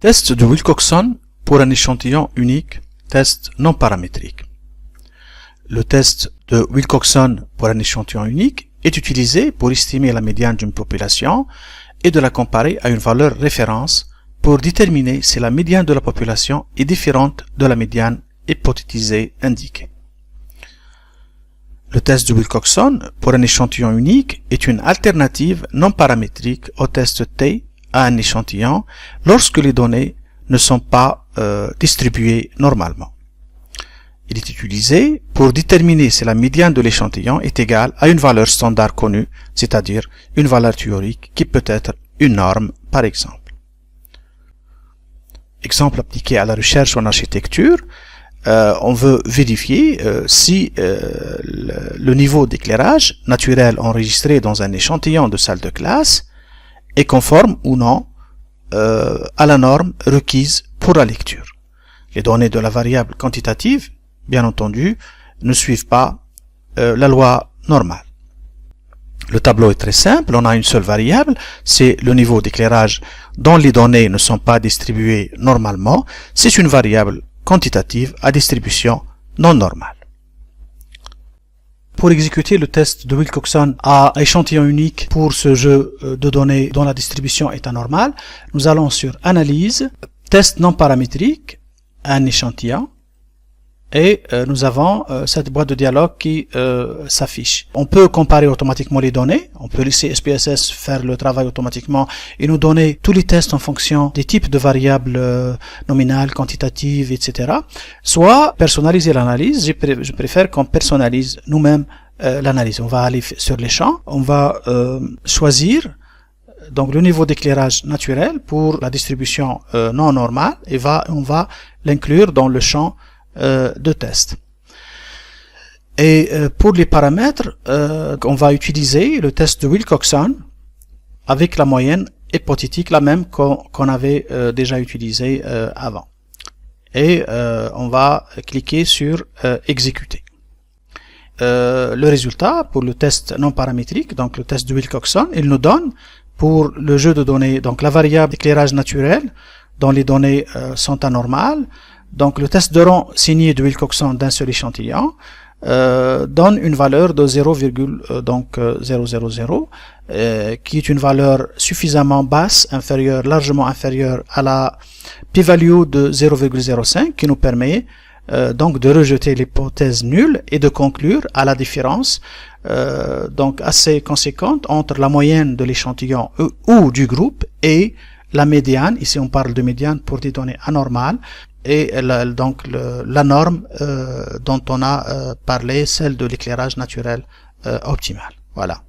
Test de Wilcoxon pour un échantillon unique, test non paramétrique. Le test de Wilcoxon pour un échantillon unique est utilisé pour estimer la médiane d'une population et de la comparer à une valeur référence pour déterminer si la médiane de la population est différente de la médiane hypothétisée indiquée. Le test de Wilcoxon pour un échantillon unique est une alternative non paramétrique au test T à un échantillon lorsque les données ne sont pas distribuées normalement. Il est utilisé pour déterminer si la médiane de l'échantillon est égale à une valeur standard connue, c'est-à-dire une valeur théorique qui peut être une norme par exemple. Exemple appliqué à la recherche en architecture, on veut vérifier si le niveau d'éclairage naturel enregistré dans un échantillon de salle de classe est conforme ou non à la norme requise pour la lecture. Les données de la variable quantitative, bien entendu, ne suivent pas la loi normale. Le tableau est très simple, on a une seule variable, c'est le niveau d'éclairage dont les données ne sont pas distribuées normalement. C'est une variable quantitative à distribution non normale. Pour exécuter le test de Wilcoxon à échantillon unique pour ce jeu de données dont la distribution est anormale, nous allons sur Analyse, Test non paramétrique, un échantillon, et nous avons cette boîte de dialogue qui s'affiche. On peut comparer automatiquement les données, on peut laisser SPSS faire le travail automatiquement et nous donner tous les tests en fonction des types de variables nominales, quantitatives, etc. Soit personnaliser l'analyse, je préfère qu'on personnalise nous-mêmes l'analyse. On va aller sur les champs, on va choisir donc le niveau d'éclairage naturel pour la distribution non normale et on va l'inclure dans le champ de test. Et pour les paramètres, on va utiliser le test de Wilcoxon avec la moyenne hypothétique, la même qu'on avait déjà utilisé avant. Et on va cliquer sur exécuter. Le résultat pour le test non paramétrique, donc le test de Wilcoxon, il nous donne pour le jeu de données, donc la variable d'éclairage naturel dont les données sont anormales. Donc le test de rang signé de Wilcoxon d'un seul échantillon donne une valeur de 0,000 qui est une valeur suffisamment basse, largement inférieure à la p-value de 0,05 qui nous permet donc de rejeter l'hypothèse nulle et de conclure à la différence donc assez conséquente entre la moyenne de l'échantillon ou du groupe et la médiane. Ici on parle de médiane pour des données anormales et donc la norme dont on a parlé, celle de l'éclairage naturel optimal. Voilà.